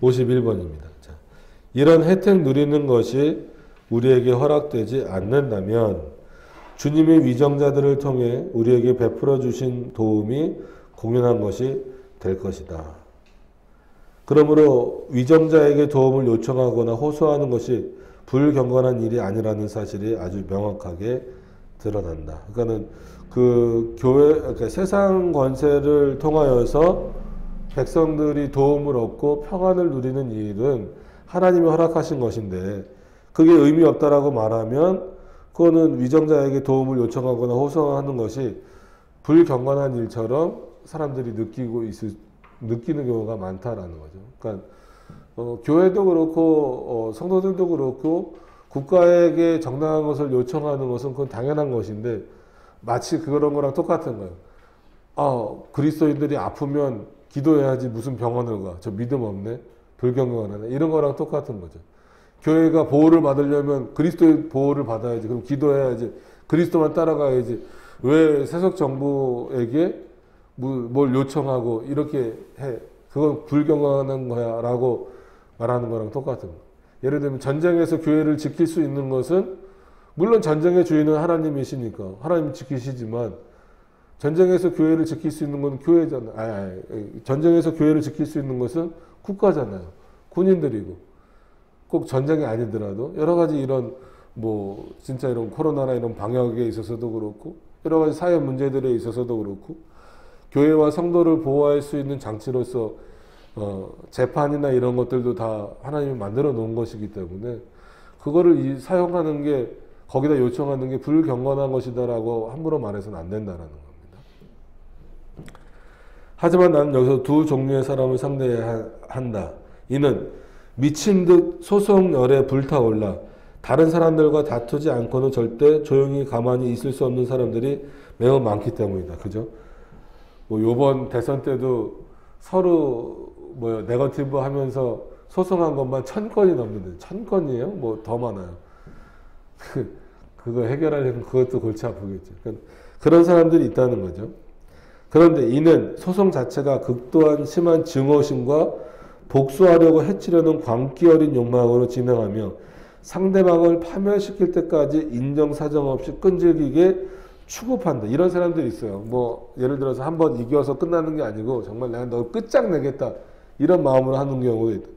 51번입니다. 자, 이런 혜택 누리는 것이 우리에게 허락되지 않는다면 주님의 위정자들을 통해 우리에게 베풀어 주신 도움이 공연한 것이 될 것이다. 그러므로 위정자에게 도움을 요청하거나 호소하는 것이 불경건한 일이 아니라는 사실이 아주 명확하게 드러난다. 그러니까는 그 교회, 그러니까 세상 권세를 통하여서 백성들이 도움을 얻고 평안을 누리는 일은 하나님이 허락하신 것인데 그게 의미 없다라고 말하면 그거는 위정자에게 도움을 요청하거나 호소하는 것이 불경건한 일처럼 사람들이 느끼는 경우가 많다라는 거죠. 그러니까 교회도 그렇고 성도들도 그렇고 국가에게 정당한 것을 요청하는 것은 그건 당연한 것인데 마치 그런 거랑 똑같은 거예요. 그리스도인들이 아프면 기도해야지 무슨 병원을 가. 저 믿음 없네. 불경건하네. 이런 거랑 똑같은 거죠. 교회가 보호를 받으려면 그리스도의 보호를 받아야지. 그럼 기도해야지. 그리스도만 따라가야지. 왜 세속 정부에게 뭘 요청하고 이렇게 해. 그건 불경건한 거야 라고 말하는 거랑 똑같은 거예요. 예를 들면 전쟁에서 교회를 지킬 수 있는 것은 물론 전쟁의 주인은 하나님이시니까 하나님 지키시지만 전쟁에서 교회를 지킬 수 있는 건 교회잖아요. 전쟁에서 교회를 지킬 수 있는 것은 국가잖아요. 군인들이고 꼭 전쟁이 아니더라도 여러 가지 이런 진짜 이런 코로나나 이런 방역에 있어서도 그렇고 여러 가지 사회 문제들에 있어서도 그렇고 교회와 성도를 보호할 수 있는 장치로서 재판이나 이런 것들도 다 하나님이 만들어 놓은 것이기 때문에 그거를 사용하는 게 거기다 요청하는 게 불경건한 것이다라고 함부로 말해서는 안 된다라는 겁니다. 하지만 나는 여기서 두 종류의 사람을 상대해야 한다. 이는 미친 듯 소송열에 불타올라 다른 사람들과 다투지 않고는 절대 조용히 가만히 있을 수 없는 사람들이 매우 많기 때문이다. 그죠? 요번 대선 때도 서로 네거티브 하면서 소송한 것만 1000건이 넘는데 1000건이에요? 더 많아요. 그거 해결하려면 그것도 골치 아프겠죠. 그런 사람들이 있다는 거죠. 그런데 이는 소송 자체가 극도한 심한 증오심과 복수하려고 해치려는 광기 어린 욕망으로 진행하며 상대방을 파멸시킬 때까지 인정사정 없이 끈질기게 추구한다. 이런 사람들이 있어요. 예를 들어서 한번 이겨서 끝나는 게 아니고 정말 내가 너 끝장내겠다. 이런 마음으로 하는 경우도 있다.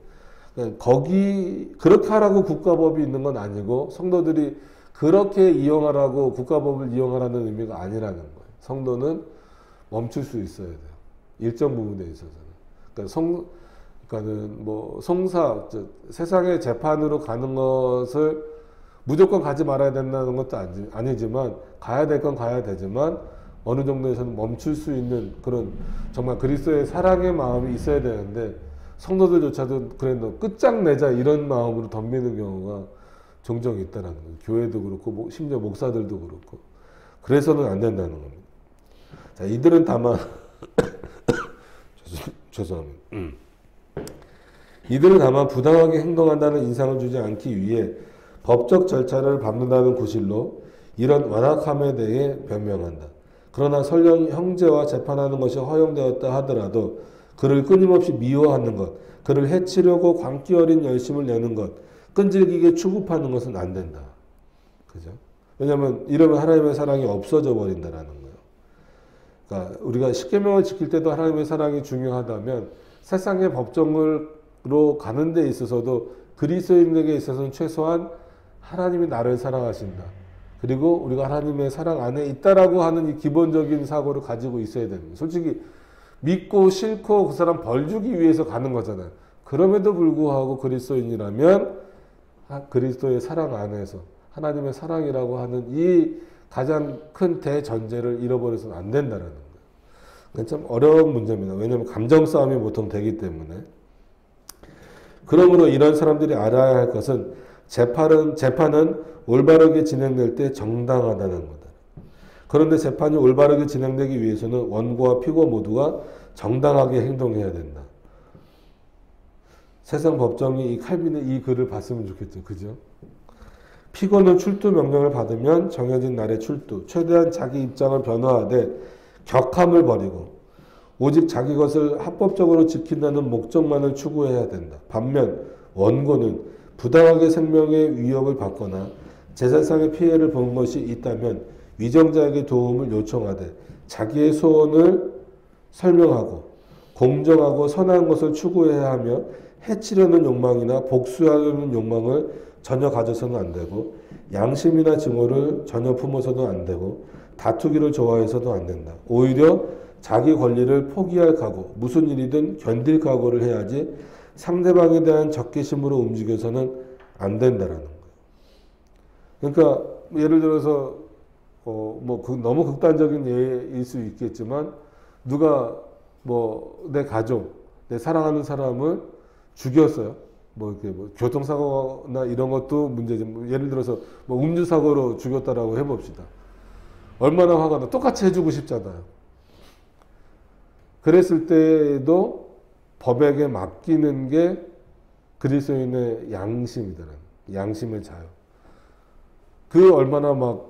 그렇게 하라고 국가법이 있는 건 아니고 성도들이 그렇게 이용하라고 국가법을 이용하라는 의미가 아니라는 거예요. 성도는 멈출 수 있어야 돼요. 일정 부분에 있어서는. 세상의 재판으로 가는 것을 무조건 가지 말아야 된다는 것도 아니지만 가야 될 건 가야 되지만 어느 정도에서는 멈출 수 있는 그런 정말 그리스도의 사랑의 마음이 있어야 되는데 성도들조차도 그래 너 끝장내자 이런 마음으로 덤비는 경우가 종종 있다는 거예요. 교회도 그렇고 심지어 목사들도 그렇고 그래서는 안 된다는 겁니다. 자, 이들은 다만 죄송합니다. 이들은 다만 부당하게 행동한다는 인상을 주지 않기 위해 법적 절차를 밟는다는 구실로 이런 완악함에 대해 변명한다. 그러나 설령 형제와 재판하는 것이 허용되었다 하더라도 그를 끊임없이 미워하는 것, 그를 해치려고 광기 어린 열심을 내는 것, 끈질기게 추구하는 것은 안 된다. 그죠? 왜냐하면 이러면 하나님의 사랑이 없어져 버린다라는 거예요. 그러니까 우리가 십계명을 지킬 때도 하나님의 사랑이 중요하다면 세상의 법정으로 가는 데 있어서도 그리스도인에게 있어서는 최소한 하나님이 나를 사랑하신다. 그리고 우리가 하나님의 사랑 안에 있다라고 하는 이 기본적인 사고를 가지고 있어야 됩니다. 솔직히 믿고 싫고 그 사람 벌 주기 위해서 가는 거잖아요. 그럼에도 불구하고 그리스도인이라면 그리스도의 사랑 안에서 하나님의 사랑이라고 하는 이 가장 큰 대전제를 잃어버려서는 안 된다는 거예요. 참 어려운 문제입니다. 왜냐하면 감정 싸움이 보통 되기 때문에. 그러므로 이런 사람들이 알아야 할 것은 재판은 올바르게 진행될 때 정당하다는 거다. 그런데 재판이 올바르게 진행되기 위해서는 원고와 피고 모두가 정당하게 행동해야 된다. 세상 법정이 이 칼빈의 이 글을 봤으면 좋겠죠. 그죠? 피고는 출두 명령을 받으면 정해진 날에 출두, 최대한 자기 입장을 변호하되 격함을 버리고 오직 자기 것을 합법적으로 지킨다는 목적만을 추구해야 된다. 반면 원고는 부당하게 생명의 위협을 받거나 재산상의 피해를 본 것이 있다면 위정자에게 도움을 요청하되 자기의 소원을 설명하고 공정하고 선한 것을 추구해야 하며 해치려는 욕망이나 복수하려는 욕망을 전혀 가져서는 안 되고 양심이나 증오를 전혀 품어서도 안 되고 다투기를 좋아해서도 안 된다. 오히려 자기 권리를 포기할 각오, 무슨 일이든 견딜 각오를 해야지 상대방에 대한 적개심으로 움직여서는 안 된다라는 거예요. 그러니까 예를 들어서 너무 극단적인 예일 수 있겠지만 누가 내 가족, 내 사랑하는 사람을 죽였어요. 이렇게 교통사고나 이런 것도 문제지. 예를 들어서 음주사고로 죽였다라고 해봅시다. 얼마나 화가 나. 똑같이 해주고 싶잖아요. 그랬을 때에도 법에게 맡기는 게 그리스도인의 양심이더라는, 양심의 자유. 얼마나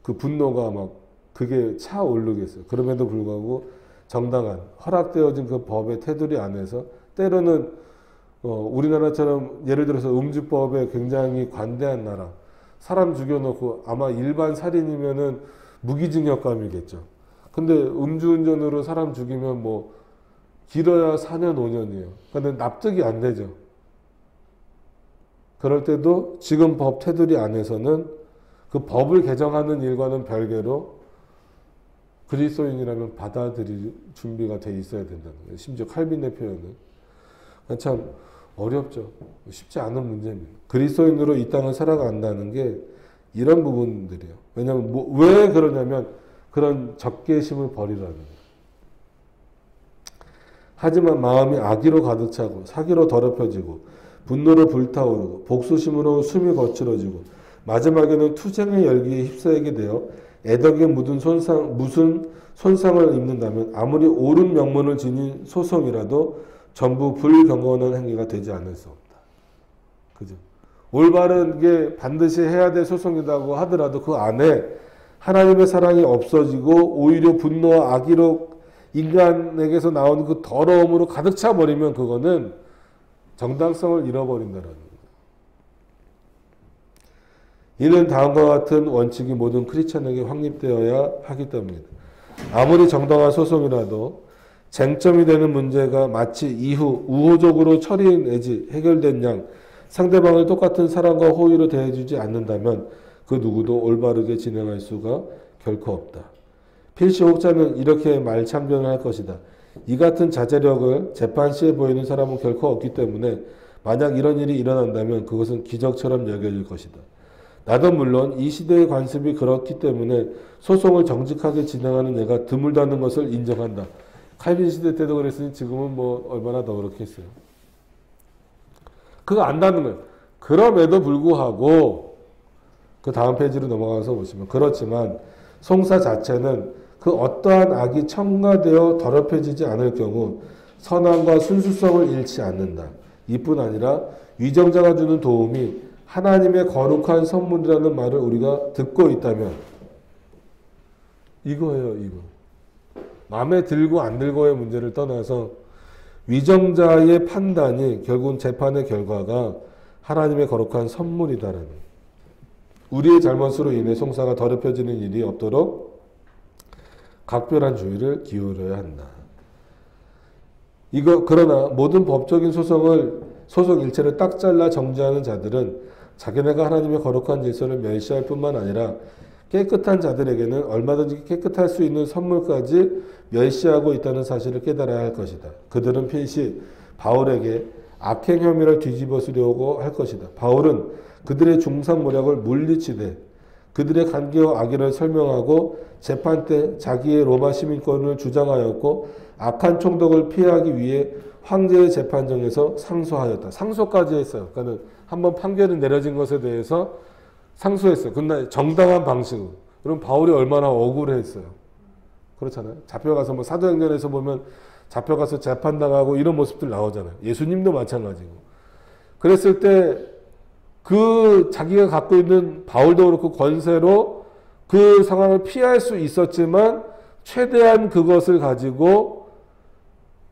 그 분노가 그게 차오르겠어요. 그럼에도 불구하고 정당한 허락되어진 그 법의 테두리 안에서 때로는 우리나라처럼 예를 들어서 음주법에 굉장히 관대한 나라, 사람 죽여놓고 아마 일반 살인이면은 무기징역감이겠죠. 근데 음주운전으로 사람 죽이면 길어야 4년 5년이에요. 근데 납득이 안 되죠. 그럴 때도 지금 법 테두리 안에서는 그 법을 개정하는 일과는 별개로 그리스도인이라면 받아들일 준비가 돼 있어야 된다는 거예요. 심지어 칼빈의 표현은. 참 어렵죠. 쉽지 않은 문제입니다. 그리스도인으로 이 땅을 살아간다는 게 이런 부분들이에요. 왜냐하면 왜 그러냐면 그런 적개심을 버리라는 거예요. 하지만 마음이 악의로 가득 차고 사기로 더럽혀지고 분노로 불타오르고 복수심으로 숨이 거칠어지고 마지막에는 투쟁의 열기에 휩싸이게 되어 애덕에 무슨 손상을 입는다면 아무리 옳은 명분을 지닌 소송이라도 전부 불경건한 행위가 되지 않을 수 없다. 그죠? 올바른 게 반드시 해야 될 소송이라고 하더라도 그 안에 하나님의 사랑이 없어지고 오히려 분노와 악의로 인간에게서 나오는 그 더러움으로 가득 차버리면 그거는 정당성을 잃어버린다는 거예요. 이는 다음과 같은 원칙이 모든 크리스천에게 확립되어야 하기 때문입니다. 아무리 정당한 소송이라도 쟁점이 되는 문제가 마치 이후 우호적으로 처리 내지 해결된 양 상대방을 똑같은 사랑과 호의로 대해주지 않는다면 그 누구도 올바르게 진행할 수가 결코 없다. 필시 혹자는 이렇게 말참변을 할 것이다. 이 같은 자제력을 재판시에 보이는 사람은 결코 없기 때문에 만약 이런 일이 일어난다면 그것은 기적처럼 여겨질 것이다. 나도 물론 이 시대의 관습이 그렇기 때문에 소송을 정직하게 진행하는 예가 드물다는 것을 인정한다. 칼빈 시대 때도 그랬으니 지금은 얼마나 더 그렇겠어요. 그거 안다는 거예요. 그럼에도 불구하고 그 다음 페이지로 넘어가서 보시면 그렇지만 송사 자체는 그 어떠한 악이 첨가되어 더럽혀지지 않을 경우 선함과 순수성을 잃지 않는다. 이뿐 아니라 위정자가 주는 도움이 하나님의 거룩한 선물이라는 말을 우리가 듣고 있다면 이거예요. 이거. 마음에 들고 안 들고의 문제를 떠나서 위정자의 판단이 결국은 재판의 결과가 하나님의 거룩한 선물이다라는 우리의 잘못으로 인해 송사가 더럽혀지는 일이 없도록 각별한 주의를 기울여야 한다. 그러나 모든 법적인 소송 일체를 딱 잘라 정지하는 자들은 자기네가 하나님의 거룩한 질서를 멸시할 뿐만 아니라 깨끗한 자들에게는 얼마든지 깨끗할 수 있는 선물까지 멸시하고 있다는 사실을 깨달아야 할 것이다. 그들은 필시 바울에게 악행 혐의를 뒤집어쓰려고 할 것이다. 바울은 그들의 중상모략을 물리치되 그들의 간계와 악의를 설명하고 재판 때 자기의 로마 시민권을 주장하였고 악한 총독을 피하기 위해 황제의 재판정에서 상소하였다. 상소까지 했어요. 그러니까 한번 판결이 내려진 것에 대해서 상소했어요. 근데 정당한 방식으로. 그럼 바울이 얼마나 억울했어요. 그렇잖아요. 잡혀가서 사도행전에서 보면 잡혀가서 재판당하고 이런 모습들 나오잖아요. 예수님도 마찬가지고. 그랬을 때 그 자기가 갖고 있는 바울도 그렇고 권세로 그 상황을 피할 수 있었지만 최대한 그것을 가지고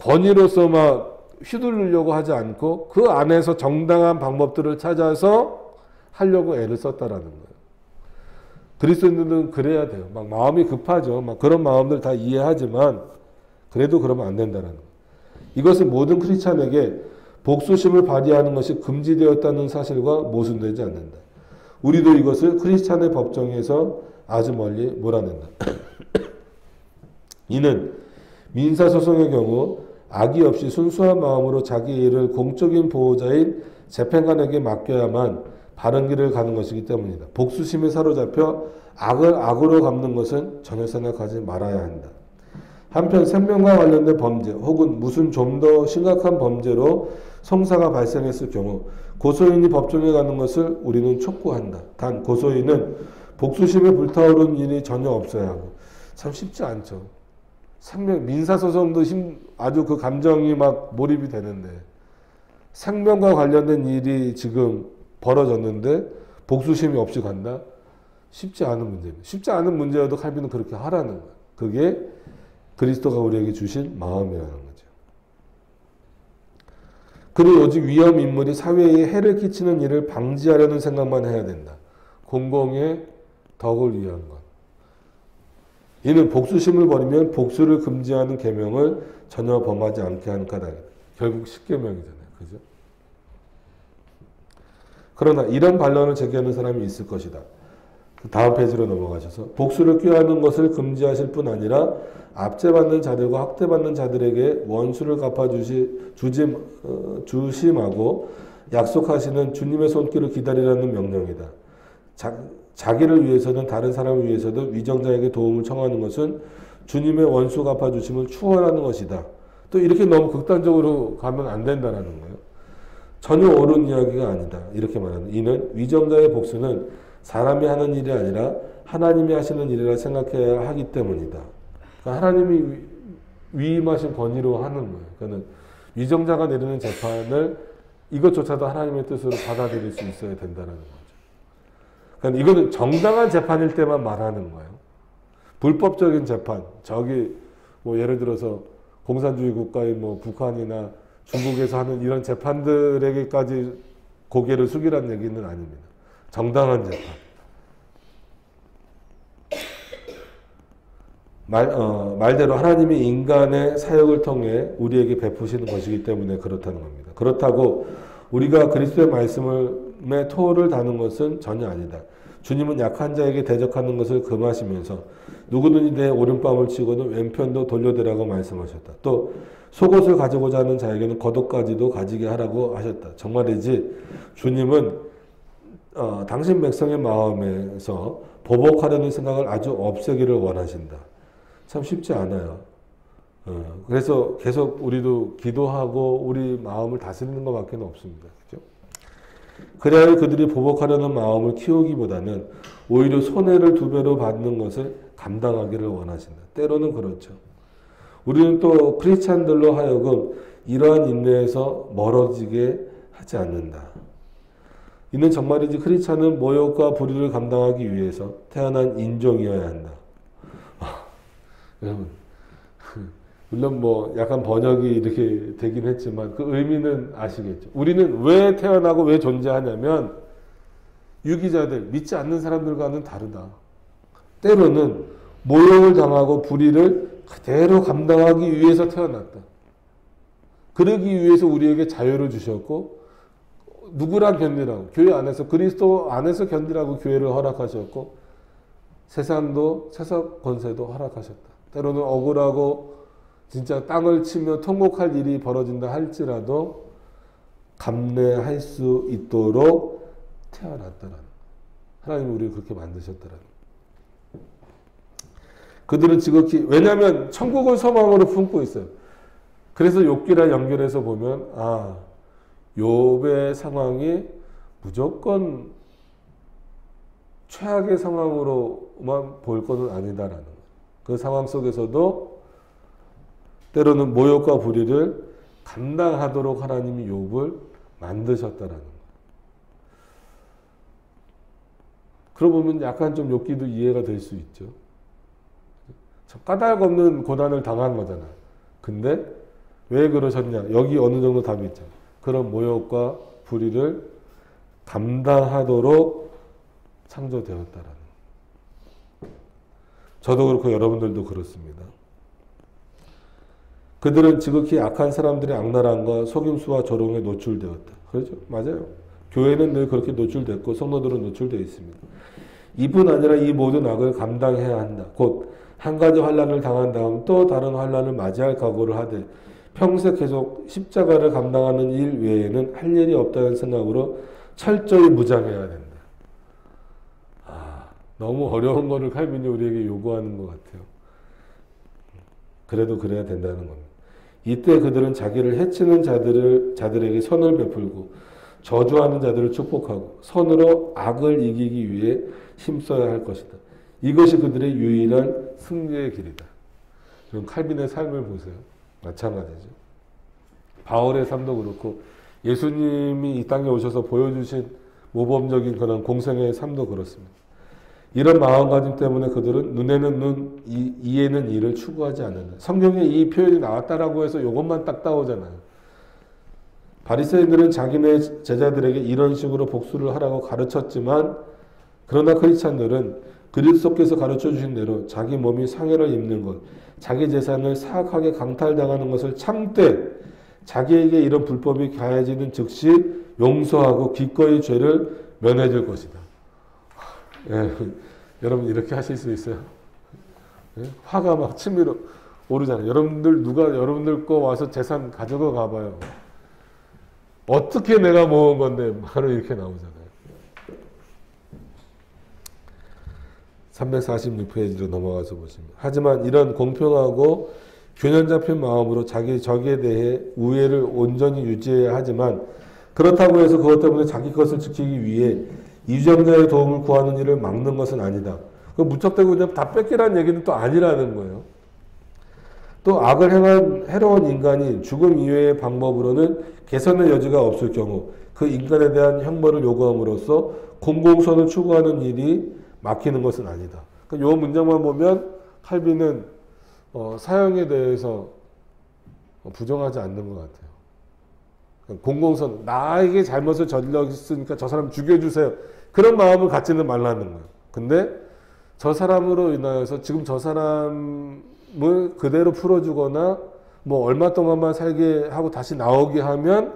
권위로서 막 휘두르려고 하지 않고 그 안에서 정당한 방법들을 찾아서 하려고 애를 썼다라는 거예요. 그리스도인들은 그래야 돼요. 막 마음이 급하죠. 막 그런 마음들 다 이해하지만 그래도 그러면 안 된다는 거예요. 이것은 모든 크리스찬에게 복수심을 발휘하는 것이 금지되었다는 사실과 모순되지 않는다. 우리도 이것을 크리스찬의 법정에서 아주 멀리 몰아낸다. 이는 민사소송의 경우 악의 없이 순수한 마음으로 자기 일을 공적인 보호자인 재판관에게 맡겨야만 바른 길을 가는 것이기 때문이다. 복수심에 사로잡혀 악을 악으로 갚는 것은 전혀 생각하지 말아야 한다. 한편 생명과 관련된 범죄 혹은 무슨 좀 더 심각한 범죄로 성사가 발생했을 경우 고소인이 법정에 가는 것을 우리는 촉구한다. 단 고소인은 복수심에 불타오른 일이 전혀 없어야 하고 참 쉽지 않죠. 민사소송도 아주 그 감정이 막 몰입이 되는데 생명과 관련된 일이 지금 벌어졌는데 복수심이 없이 간다? 쉽지 않은 문제입니다. 쉽지 않은 문제여도 칼빈은 그렇게 하라는 거예요. 그게 그리스도가 우리에게 주신 마음이라는 거죠. 그는 오직 위험 인물이 사회에 해를 끼치는 일을 방지하려는 생각만 해야 된다. 공공의 덕을 위한 것. 이는 복수심을 버리면 복수를 금지하는 계명을 전혀 범하지 않게 하는 까닭이다. 결국 10계명이잖아요. 그죠? 그러나 이런 반론을 제기하는 사람이 있을 것이다. 다음 페이지로 넘어가셔서 복수를 꾀하는 것을 금지하실 뿐 아니라 압제받는 자들과 학대받는 자들에게 원수를 주심하고 약속하시는 주님의 손길을 기다리라는 명령이다. 자기를 위해서든 다른 사람을 위해서든 위정자에게 도움을 청하는 것은 주님의 원수 갚아주심을 추원하는 것이다. 또 이렇게 너무 극단적으로 가면 안 된다는 거예요. 전혀 옳은 이야기가 아니다. 이렇게 말하는. 이는 위정자의 복수는 사람이 하는 일이 아니라 하나님이 하시는 일이라 생각해야 하기 때문이다. 그러니까 하나님이 위임하신 권위로 하는 거예요. 그러니까 위정자가 내리는 재판을 이것조차도 하나님의 뜻으로 받아들일 수 있어야 된다는 거죠. 그러니까 이거는 정당한 재판일 때만 말하는 거예요. 불법적인 재판, 저기 뭐 예를 들어서 공산주의 국가인 뭐 북한이나 중국에서 하는 이런 재판들에게까지 고개를 숙이라는 얘기는 아닙니다. 정당한 재판. 말대로 하나님이 인간의 사역을 통해 우리에게 베푸시는 것이기 때문에 그렇다는 겁니다. 그렇다고 우리가 그리스도의 말씀의 토를 다는 것은 전혀 아니다. 주님은 약한 자에게 대적하는 것을 금하시면서 누구든지 내 오른뺨을 치고는 왼편도 돌려대라고 말씀하셨다. 또 속옷을 가지고자 하는 자에게는 겉옷까지도 가지게 하라고 하셨다. 정말이지 주님은 당신 백성의 마음에서 보복하려는 생각을 아주 없애기를 원하신다. 참 쉽지 않아요. 그래서 계속 우리도 기도하고 우리 마음을 다스리는 것밖에 없습니다. 그죠? 그래야 그들이 보복하려는 마음을 키우기보다는 오히려 손해를 2배로 받는 것을 감당하기를 원하신다. 때로는 그렇죠. 우리는 또 크리스찬들로 하여금 이러한 인내에서 멀어지게 하지 않는다. 이는 정말이지 크리스찬은 모욕과 불의를 감당하기 위해서 태어난 인종이어야 한다. 여러분, 물론 뭐 약간 번역이 이렇게 되긴 했지만 그 의미는 아시겠죠. 우리는 왜 태어나고 왜 존재하냐면 유기자들, 믿지 않는 사람들과는 다르다. 때로는 모욕을 당하고 불의를 그대로 감당하기 위해서 태어났다. 그러기 위해서 우리에게 자유를 주셨고 누구랑 견디라고, 교회 안에서 그리스도 안에서 견디라고 교회를 허락하셨고 세상도 세상 권세도 허락하셨다. 때로는 억울하고 진짜 땅을 치며 통곡할 일이 벌어진다 할지라도 감내할 수 있도록 태어났다는, 하나님이 우리를 그렇게 만드셨다는. 그들은 지극히, 왜냐하면 천국을 소망으로 품고 있어요. 그래서 욥기랑 연결해서 보면 욥의 상황이 무조건 최악의 상황으로만 볼 것은 아니다라는 거예요. 그 상황 속에서도 때로는 모욕과 불의를 감당하도록 하나님이 욥을 만드셨다라는 거예요. 그러고 보면 약간 좀 욥기도 이해가 될 수 있죠. 참 까닭 없는 고난을 당한 거잖아. 근데 왜 그러셨냐? 여기 어느 정도 답이 있잖아. 그런 모욕과 불의를 감당하도록 창조되었다라는. 저도 그렇고 여러분들도 그렇습니다. 그들은 지극히 악한 사람들의 악랄함과 속임수와 조롱에 노출되었다. 그렇죠? 맞아요. 교회는 늘 그렇게 노출됐고 성도들은 노출되어 있습니다. 이뿐 아니라 이 모든 악을 감당해야 한다. 곧 한 가지 환난을 당한 다음 또 다른 환난을 맞이할 각오를 하되 평생 계속 십자가를 감당하는 일 외에는 할 일이 없다는 생각으로 철저히 무장해야 된다. 너무 어려운 거를 칼빈이 우리에게 요구하는 것 같아요. 그래도 그래야 된다는 겁니다. 이때 그들은 자기를 해치는 자들에게 선을 베풀고 저주하는 자들을 축복하고 선으로 악을 이기기 위해 힘써야 할 것이다. 이것이 그들의 유일한 승리의 길이다. 그럼 칼빈의 삶을 보세요. 마찬가지죠. 바울의 삶도 그렇고 예수님이 이 땅에 오셔서 보여주신 모범적인 그런 공생의 삶도 그렇습니다. 이런 마음가짐 때문에 그들은 눈에는 눈, 이에는 이를 추구하지 않는다. 성경에 이 표현이 나왔다라고 해서 이것만 딱 따오잖아요. 바리새인들은 자기네 제자들에게 이런 식으로 복수를 하라고 가르쳤지만 그러나 크리스찬들은 그리스도께서 가르쳐 주신 대로 자기 몸이 상해를 입는 것, 자기 재산을 사악하게 강탈당하는 것을 참되 자기에게 이런 불법이 가해지는 즉시 용서하고 기꺼이 죄를 면해줄 것이다. 예, 여러분 이렇게 하실 수 있어요? 예? 화가 막 치밀어 오르잖아요. 여러분들 누가 여러분들 거 와서 재산 가져가 가봐요. 어떻게 내가 모은 건데 바로 이렇게 나오잖아요. 346페이지로 넘어가서 보시면 하지만 이런 공평하고 균형 잡힌 마음으로 자기 적에 대해 우애를 온전히 유지해야 하지만 그렇다고 해서 그것 때문에 자기 것을 지키기 위해 이주장자의 도움을 구하는 일을 막는 것은 아니다. 그 무턱대고 그냥 다 뺏기라는 얘기는 또 아니라는 거예요. 또 악을 행한 해로운 인간이 죽음 이외의 방법으로는 개선의 여지가 없을 경우 그 인간에 대한 형벌을 요구함으로써 공공선을 추구하는 일이 막히는 것은 아니다. 그러니까 이 문장만 보면 칼빈은 사형에 대해서 부정하지 않는 것 같아요. 공공선, 나에게 잘못을 저질렀으니까 저 사람 죽여주세요. 그런 마음을 갖지는 말라는 거예요. 근데 저 사람으로 인하여서 지금 저 사람을 그대로 풀어주거나 뭐 얼마 동안만 살게 하고 다시 나오게 하면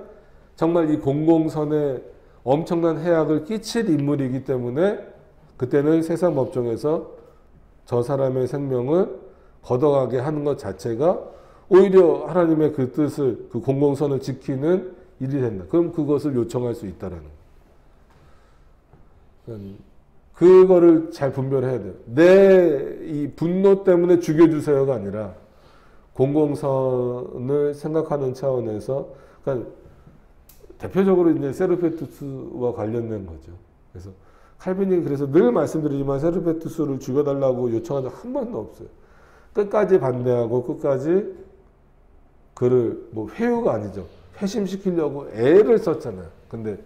정말 이 공공선에 엄청난 해악을 끼칠 인물이기 때문에 그때는 세상 법정에서 저 사람의 생명을 걷어가게 하는 것 자체가 오히려 하나님의 그 뜻을, 그 공공선을 지키는 일이 된다. 그럼 그것을 요청할 수 있다라는 거예요. 그거를 잘 분별해야 돼요. 내 이 분노 때문에 죽여주세요가 아니라 공공선을 생각하는 차원에서, 그러니까 대표적으로 이제 세르페투스와 관련된 거죠. 그래서 칼빈이 그래서 늘 말씀드리지만 세르페투스를 죽여달라고 요청한 적 한 번도 없어요. 끝까지 반대하고 끝까지 그를 뭐 회유가 아니죠. 회심시키려고 애를 썼잖아요. 근데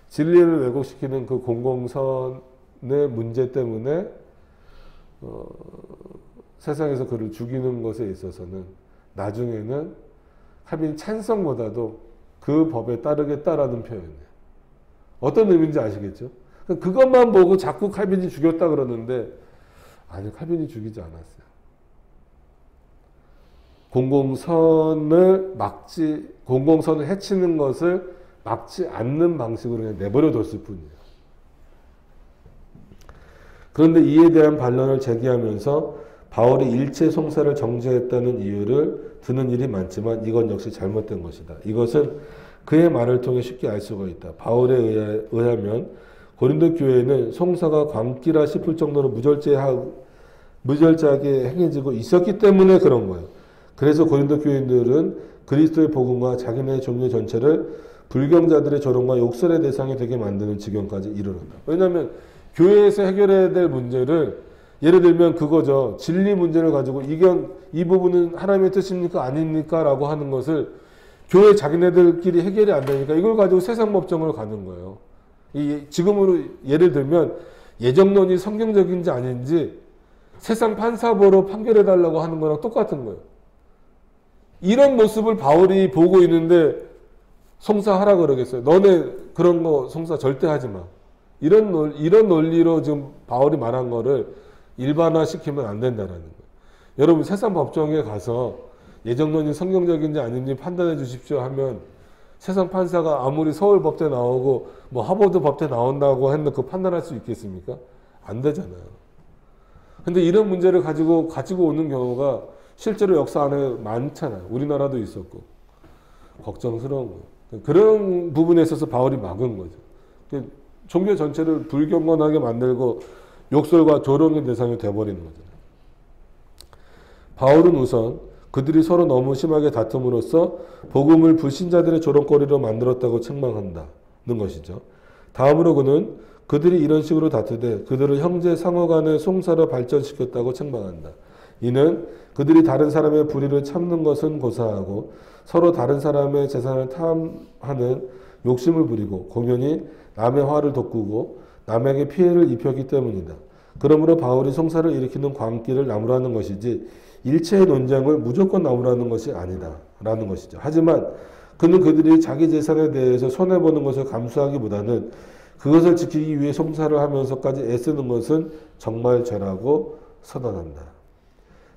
진리를 왜곡시키는 그 공공선의 문제 때문에 세상에서 그를 죽이는 것에 있어서는 나중에는 칼빈 찬성보다도 그 법에 따르겠다라는 표현이에요. 어떤 의미인지 아시겠죠? 그것만 보고 자꾸 칼빈이 죽였다 그러는데 아니, 칼빈이 죽이지 않았어요. 공공선을 해치는 것을 막지 않는 방식으로 그냥 내버려 뒀을 뿐이에요. 그런데 이에 대한 반론을 제기하면서 바울이 일체 송사를 정죄했다는 이유를 드는 일이 많지만 이건 역시 잘못된 것이다. 이것은 그의 말을 통해 쉽게 알 수가 있다. 바울에 의하면 고린도 교회는 송사가 광기라 싶을 정도로 무절제하게 행해지고 있었기 때문에 그런 거예요. 그래서 고린도 교인들은 그리스도의 복음과 자기네의 종교 전체를 불경자들의 조롱과 욕설의 대상이 되게 만드는 지경까지 이르렀다. 왜냐하면 교회에서 해결해야 될 문제를, 예를 들면 그거죠. 진리 문제를 가지고 이 부분은 하나님의 뜻입니까 아닙니까 라고 하는 것을 교회 자기네들끼리 해결이 안 되니까 이걸 가지고 세상 법정을 가는 거예요. 지금으로 예를 들면 예정론이 성경적인지 아닌지 세상 판사보러 판결해달라고 하는 거랑 똑같은 거예요. 이런 모습을 바울이 보고 있는데 송사하라 그러겠어요. 너네 그런 거 송사 절대 하지 마. 이런 논리로 지금 바울이 말한 거를 일반화시키면 안 된다라는 거예요. 여러분 세상 법정에 가서 예정론이 성경적인지 아닌지 판단해 주십시오 하면 세상 판사가 아무리 서울 법대 나오고 뭐 하버드 법대 나온다고 했는데 그 판단할 수 있겠습니까? 안 되잖아요. 근데 이런 문제를 가지고 오는 경우가 실제로 역사 안에 많잖아요. 우리나라도 있었고. 걱정스러운 거예요. 그런 부분에 있어서 바울이 막은 거죠. 종교 전체를 불경건하게 만들고 욕설과 조롱의 대상이 되어버리는 거잖아요. 바울은 우선 그들이 서로 너무 심하게 다툼으로써 복음을 불신자들의 조롱거리로 만들었다고 책망한다는 것이죠. 다음으로 그는 그들이 이런 식으로 다투되 그들을 형제 상호 간의 송사로 발전시켰다고 책망한다. 이는 그들이 다른 사람의 불의를 참는 것은 고사하고 서로 다른 사람의 재산을 탐하는 욕심을 부리고 공연히 남의 화를 돋구고 남에게 피해를 입혔기 때문이다. 그러므로 바울이 송사를 일으키는 광기를 나무라는 것이지 일체의 논쟁을 무조건 나무라는 것이 아니다 라는 것이죠. 하지만 그는 그들이 자기 재산에 대해서 손해보는 것을 감수하기보다는 그것을 지키기 위해 송사를 하면서까지 애쓰는 것은 정말 죄라고 선언한다.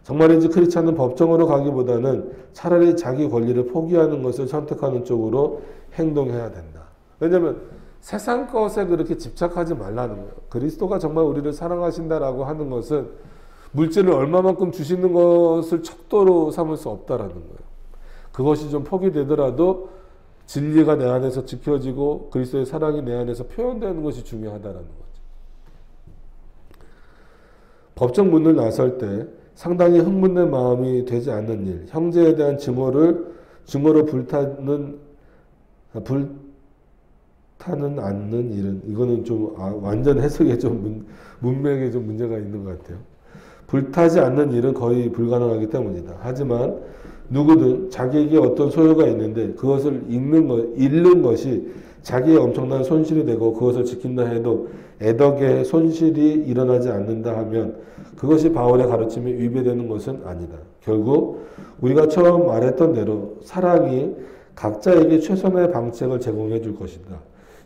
정말인지 크리스찬은 법정으로 가기보다는 차라리 자기 권리를 포기하는 것을 선택하는 쪽으로 행동해야 된다. 왜냐하면 세상 것에 그렇게 집착하지 말라는 거예요. 그리스도가 정말 우리를 사랑하신다라고 하는 것은 물질을 얼마만큼 주시는 것을 척도로 삼을 수 없다라는 거예요. 그것이 좀 포기되더라도 진리가 내 안에서 지켜지고 그리스도의 사랑이 내 안에서 표현되는 것이 중요하다라는 거죠. 법정 문을 나설 때 상당히 흥분된 마음이 되지 않는 일, 형제에 대한 증오로 불타는 않는 일은 이거는 좀 완전 해석에 좀 문맥에 좀 문제가 있는 것 같아요. 불타지 않는 일은 거의 불가능하기 때문이다. 하지만 누구든 자기에게 어떤 소유가 있는데 그것을 잃는 것이 자기의 엄청난 손실이 되고 그것을 지킨다 해도 애덕에 손실이 일어나지 않는다 하면 그것이 바울의 가르침에 위배되는 것은 아니다. 결국 우리가 처음 말했던 대로 사랑이 각자에게 최선의 방책을 제공해 줄 것이다.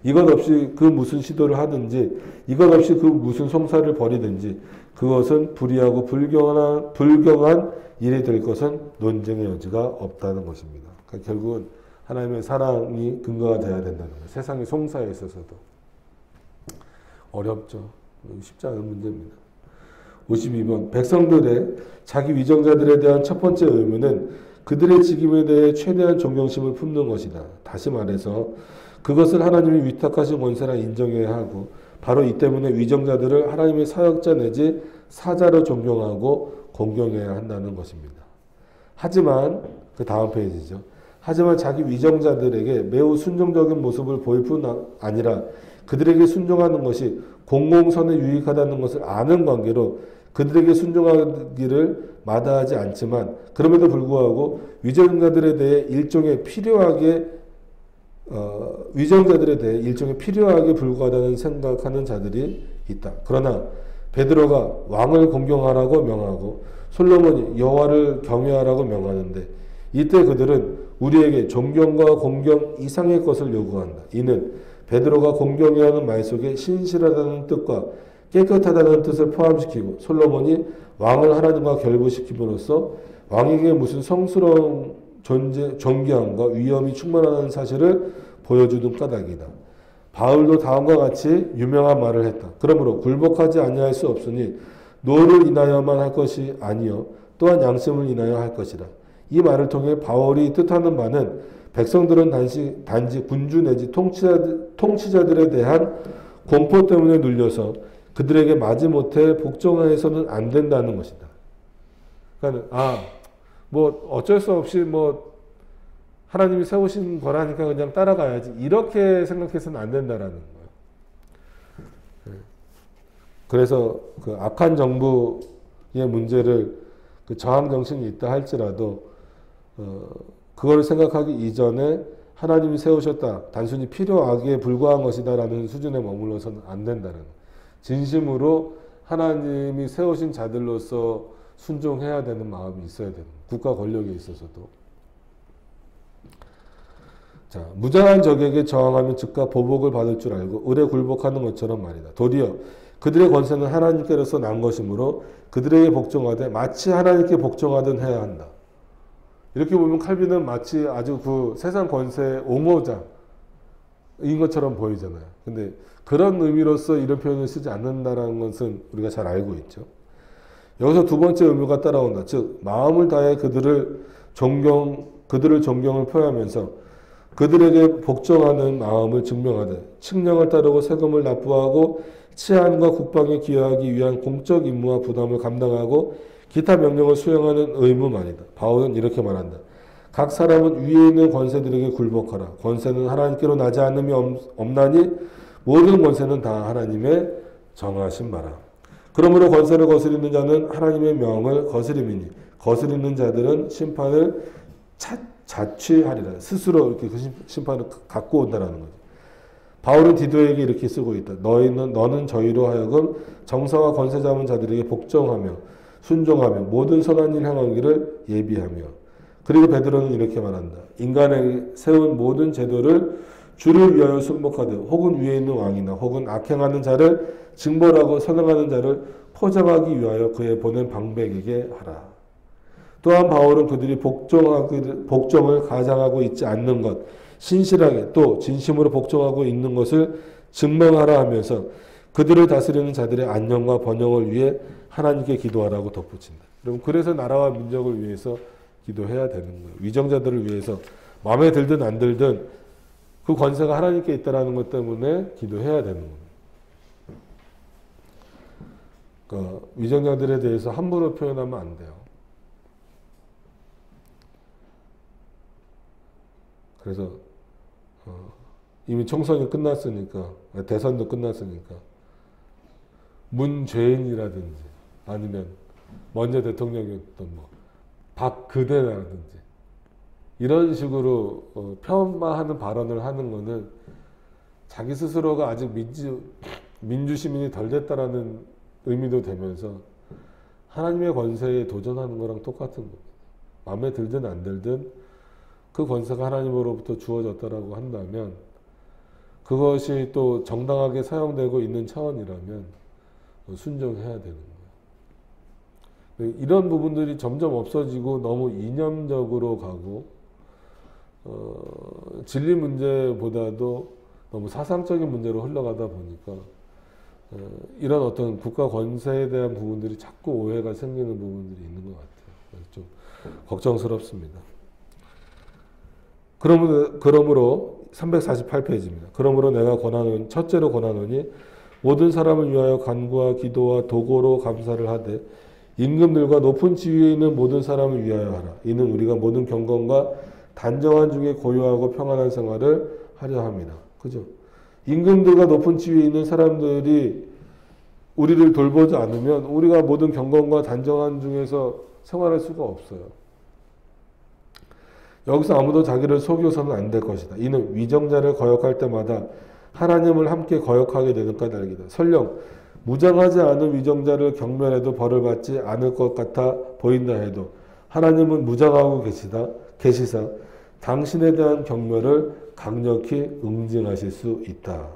이것 없이 그 무슨 시도를 하든지 이것 없이 그 무슨 송사를 벌이든지 그것은 불의하고 불경한 일이 될 것은 논쟁의 여지가 없다는 것입니다. 그러니까 결국은 하나님의 사랑이 근거가 되어야 된다는 거예요. 세상의 송사에 있어서도. 어렵죠. 쉽지 않은 문제입니다. 52번 백성들의 자기 위정자들에 대한 첫 번째 의무는 그들의 직임에 대해 최대한 존경심을 품는 것이다. 다시 말해서 그것을 하나님이 위탁하신 권세라 인정해야 하고 바로 이 때문에 위정자들을 하나님의 사역자 내지 사자로 존경하고 공경해야 한다는 것입니다. 하지만 그 다음 페이지죠. 하지만 자기 위정자들에게 매우 순종적인 모습을 보일 뿐 아니라 그들에게 순종하는 것이 공공선에 유익하다는 것을 아는 관계로 그들에게 순종하기를 마다하지 않지만 그럼에도 불구하고 위정자들에 대해 일종의 필요하게 불과하다는 생각하는 자들이 있다. 그러나 베드로가 왕을 공경하라고 명하고 솔로몬이 여호와를 경외하라고 명하는데 이때 그들은 우리에게 존경과 공경 이상의 것을 요구한다. 이는 베드로가 공경해야 하는 말 속에 신실하다는 뜻과 깨끗하다는 뜻을 포함시키고 솔로몬이 왕을 하나님과 결부시킴으로써 왕에게 무슨 성스러운 존귀함과 위엄이 충만하다는 사실을 보여주는 까닭이다. 바울도 다음과 같이 유명한 말을 했다. 그러므로 굴복하지 아니할 수 없으니 노를 인하여만 할 것이 아니요 또한 양심을 인하여 할 것이라. 이 말을 통해 바울이 뜻하는 바는 백성들은 단지 군주 내지 통치자들에 대한 공포 때문에 눌려서 그들에게 마지못해 복종해서는 안 된다는 것이다. 그러니까 뭐 어쩔 수 없이 뭐 하나님이 세우신 거라니까 그냥 따라가야지 이렇게 생각해서는 안 된다라는 거예요. 그래서 그 악한 정부의 문제를 그 저항 정신이 있다 할지라도 그걸 생각하기 이전에 하나님이 세우셨다 단순히 필요하기에 불과한 것이다라는 수준에 머물러서는 안 된다는 거예요. 진심으로 하나님이 세우신 자들로서 순종해야 되는 마음이 있어야 되는, 국가 권력에 있어서도. 자, 무장한 적에게 저항하면 즉각 보복을 받을 줄 알고 을에 굴복하는 것처럼 말이다. 도리어 그들의 권세는 하나님께로서 난 것이므로 그들에게 복종하되 마치 하나님께 복종하든 해야 한다. 이렇게 보면 칼빈은 마치 아주 그 세상 권세의 옹호자인 것처럼 보이잖아요. 근데 그런 의미로서 이런 표현을 쓰지 않는다는 것은 우리가 잘 알고 있죠. 여기서 두 번째 의미가 따라온다. 즉 마음을 다해 그들을 존경을 표하면서 그들에게 복종하는 마음을 증명하되 칙령을 따르고 세금을 납부하고 치안과 국방에 기여하기 위한 공적 임무와 부담을 감당하고 기타 명령을 수행하는 의무 말이다. 바울은 이렇게 말한다. 각 사람은 위에 있는 권세들에게 굴복하라. 권세는 하나님께로 나지 않음이 없나니 모든 권세는 다 하나님의 정하신 바라. 그러므로 권세를 거스리는 자는 하나님의 명을 거스림이니 거스리는 자들은 심판을 자취하리라. 스스로 이렇게 그 심판을 갖고 온다라는 거죠. 바울은 디도에게 이렇게 쓰고 있다. 너는 저희로 하여금 정사와 권세 잡은 자들에게 복종하며 순종하며 모든 선한 일 행하기를 예비하며. 그리고 베드로는 이렇게 말한다. 인간에게 세운 모든 제도를 주를 위하여 순복하되 혹은 위에 있는 왕이나 혹은 악행하는 자를 징벌하고 선행하는 자를 포장하기 위하여 그의 보낸 방백에게 하라. 또한 바울은 그들이 복종을 가장하고 있지 않는 것, 신실하게 또 진심으로 복종하고 있는 것을 증명하라 하면서 그들을 다스리는 자들의 안녕과 번영을 위해 하나님께 기도하라고 덧붙인다. 여러분, 그래서 나라와 민족을 위해서 기도해야 되는 거예요. 위정자들을 위해서 마음에 들든 안 들든 그 권세가 하나님께 있다는 것 때문에 기도해야 되는 거예요. 그러니까 위정자들에 대해서 함부로 표현하면 안 돼요. 그래서 이미 총선이 끝났으니까, 대선도 끝났으니까 문죄인이라든지 아니면 먼저 대통령이었던 뭐 박그대라든지 이런 식으로 폄하하는 발언을 하는 거는 자기 스스로가 아직 민주시민이 덜 됐다라는 의미도 되면서 하나님의 권세에 도전하는 거랑 똑같은 겁니다. 마음에 들든 안 들든 그 권세가 하나님으로부터 주어졌다라고 한다면 그것이 또 정당하게 사용되고 있는 차원이라면 순종해야 되는 거예요. 이런 부분들이 점점 없어지고 너무 이념적으로 가고 진리 문제보다도 너무 사상적인 문제로 흘러가다 보니까 이런 어떤 국가 권세에 대한 부분들이 자꾸 오해가 생기는 부분들이 있는 것 같아요. 좀 걱정스럽습니다. 그러므로 348페이지입니다. 그러므로 내가 첫째로 권하노니 모든 사람을 위하여 간구와 기도와 도고로 감사를 하되 임금들과 높은 지위에 있는 모든 사람을 위하여 하라. 이는 우리가 모든 경건과 단정한 중에 고요하고 평안한 생활을 하려 합니다. 그죠? 임금들과 높은 지위에 있는 사람들이 우리를 돌보지 않으면 우리가 모든 경건과 단정한 중에서 생활할 수가 없어요. 여기서 아무도 자기를 속여서는 안 될 것이다. 이는 위정자를 거역할 때마다 하나님을 함께 거역하게 되는 까닭이다. 설령 무장하지 않은 위정자를 경멸해도 벌을 받지 않을 것 같아 보인다 해도 하나님은 무장하고 계시사 당신에 대한 경멸을 강력히 응징하실 수 있다.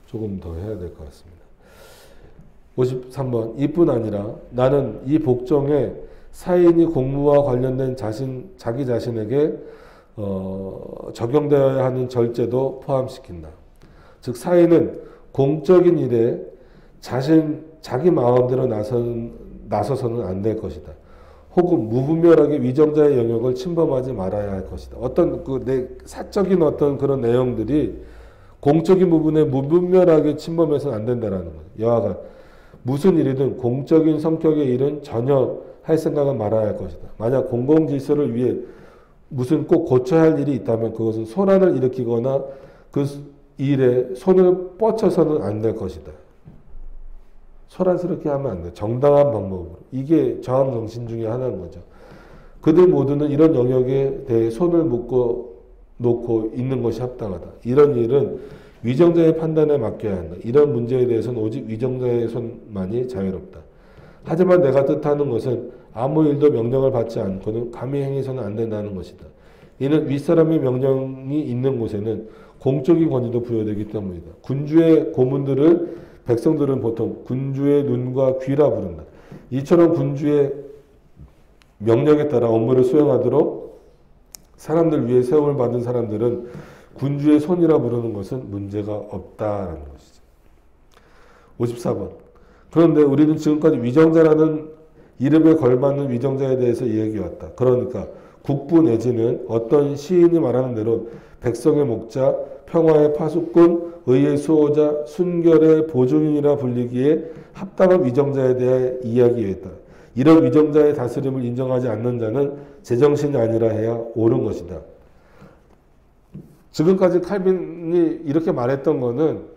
조금 더 해야 될 것 같습니다. 53번. 이뿐 아니라 나는 이 복종에 사인이 공무와 관련된 자기 자신에게 적용되어야 하는 절제도 포함시킨다. 즉 사인은 공적인 일에 자기 마음대로 나서서는 안 될 것이다. 혹은 무분별하게 위정자의 영역을 침범하지 말아야 할 것이다. 어떤 내 사적인 어떤 그런 내용들이 공적인 부분에 무분별하게 침범해서는 안 된다라는 거예요. 여하간 무슨 일이든 공적인 성격의 일은 전혀 할 생각은 말아야 할 것이다. 만약 공공질서를 위해 무슨 꼭 고쳐야 할 일이 있다면 그것은 소란을 일으키거나 그 일에 손을 뻗쳐서는 안 될 것이다. 소란스럽게 하면 안 돼. 정당한 방법으로. 이게 저항정신 중에 하나인 거죠. 그들 모두는 이런 영역에 대해 손을 묶어 놓고 있는 것이 합당하다. 이런 일은 위정자의 판단에 맡겨야 한다. 이런 문제에 대해서는 오직 위정자의 손만이 자유롭다. 하지만 내가 뜻하는 것은 아무 일도 명령을 받지 않고는 감히 행해서는 안 된다는 것이다. 이는 윗사람의 명령이 있는 곳에는 공적인 권위도 부여되기 때문이다. 군주의 고문들을 백성들은 보통 군주의 눈과 귀라 부른다. 이처럼 군주의 명령에 따라 업무를 수행하도록 사람들 위에 세움을 받은 사람들은 군주의 손이라 부르는 것은 문제가 없다라는 것이죠. 54번. 그런데 우리는 지금까지 위정자라는 이름에 걸맞는 위정자에 대해서 이야기해왔다. 그러니까 국부 내지는 어떤 시인이 말하는 대로 백성의 목자, 평화의 파수꾼, 의의 수호자, 순결의 보증인이라 불리기에 합당한 위정자에 대해 이야기했다. 이런 위정자의 다스림을 인정하지 않는 자는 제정신이 아니라 해야 옳은 것이다. 지금까지 칼빈이 이렇게 말했던 거는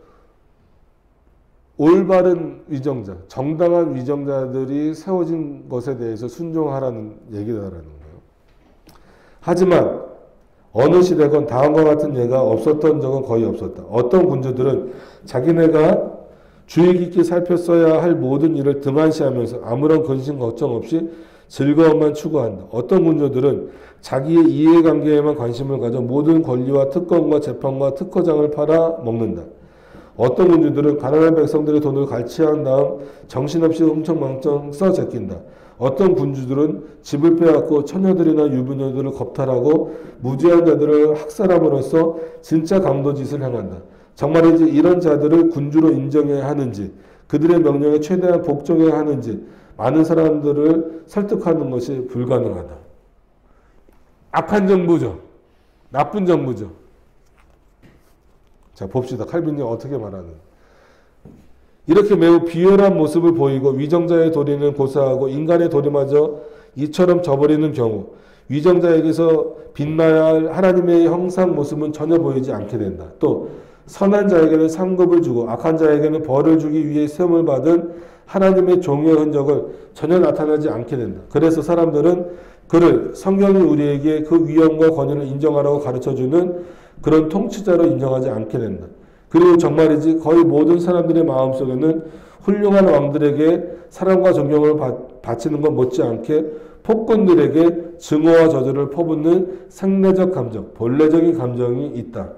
올바른 위정자, 정당한 위정자들이 세워진 것에 대해서 순종하라는 얘기다라는 거예요. 하지만 어느 시대건 다음과 같은 예가 없었던 적은 거의 없었다. 어떤 군주들은 자기네가 주의 깊게 살폈어야 할 모든 일을 등한시하면서 아무런 근심 걱정 없이 즐거움만 추구한다. 어떤 군주들은 자기의 이해관계에만 관심을 가져 모든 권리와 특권과 재판과 특허장을 팔아 먹는다. 어떤 군주들은 가난한 백성들의 돈을 갈취한 다음 정신없이 흥청망청 써 제낀다. 어떤 군주들은 집을 빼앗고 처녀들이나 유부녀들을 겁탈하고 무지한 자들을 학살함으로써 진짜 강도짓을 행한다. 정말이지 이런 자들을 군주로 인정해야 하는지 그들의 명령에 최대한 복종해야 하는지 많은 사람들을 설득하는 것이 불가능하다. 악한 정부죠. 나쁜 정부죠. 자, 봅시다. 칼빈이 어떻게 말하는. 이렇게 매우 비열한 모습을 보이고 위정자의 도리는 고사하고 인간의 도리마저 이처럼 저버리는 경우 위정자에게서 빛나야 할 하나님의 형상 모습은 전혀 보이지 않게 된다. 또 선한 자에게는 상급을 주고 악한 자에게는 벌을 주기 위해 세움을 받은 하나님의 종의 흔적을 전혀 나타나지 않게 된다. 그래서 사람들은 그를 성경이 우리에게 그 위엄과 권위를 인정하라고 가르쳐주는 그런 통치자로 인정하지 않게 된다. 그리고 정말이지 거의 모든 사람들의 마음속에는 훌륭한 왕들에게 사랑과 존경을 바치는 것 못지않게 폭군들에게 증오와 저주를 퍼붓는 상례적 감정, 본래적인 감정이 있다.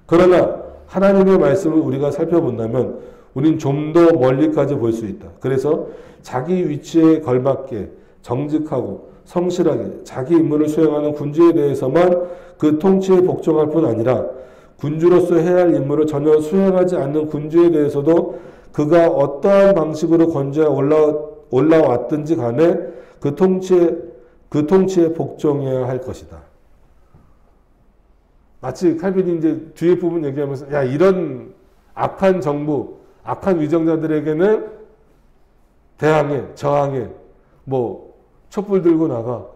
그러나 하나님의 말씀을 우리가 살펴본다면 우린 좀 더 멀리까지 볼 수 있다. 그래서 자기 위치에 걸맞게 정직하고 성실하게 자기 임무를 수행하는 군주에 대해서만 그 통치에 복종할 뿐 아니라 군주로서 해야 할 임무를 전혀 수행하지 않는 군주에 대해서도 그가 어떠한 방식으로 건져야 올라왔든지 간에 그 통치에 복종해야 할 것이다. 마치 칼빈이 이제 뒤에 부분 얘기하면서 야 이런 악한 정부, 악한 위정자들에게는 대항해, 저항해, 뭐 촛불 들고 나가,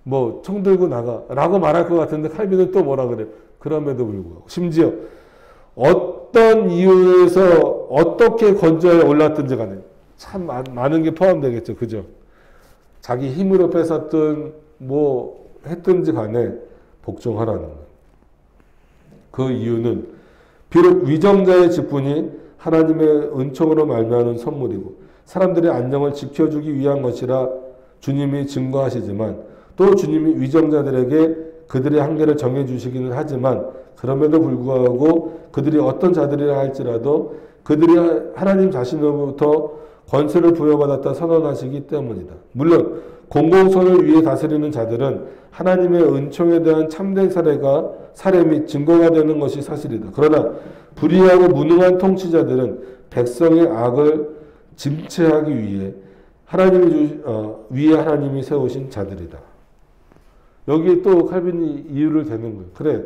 뭐 총 들고 나가 라고 말할 것 같은데 칼빈은 또 뭐라 그래? 그럼에도 불구하고 심지어 어떤 이유에서 어떻게 건져야 올랐든지 간에 참 많은 게 포함되겠죠. 그죠? 자기 힘으로 뺏었든 뭐 했든지 간에 복종하라는 거예요. 그 이유는 비록 위정자의 직분이 하나님의 은총으로 말미암은 선물이고 사람들의 안녕을 지켜주기 위한 것이라 주님이 증거하시지만 또 주님이 위정자들에게 그들의 한계를 정해주시기는 하지만 그럼에도 불구하고 그들이 어떤 자들이라 할지라도 그들이 하나님 자신으로부터 권세를 부여받았다 선언하시기 때문이다. 물론 공공선을 위해 다스리는 자들은 하나님의 은총에 대한 참된 사례 및 증거가 되는 것이 사실이다. 그러나 불의하고 무능한 통치자들은 백성의 악을 짐체하기 위해 하나님이 세우신 자들이다. 여기에 또 칼빈이 이유를 대는 거예요. 그래,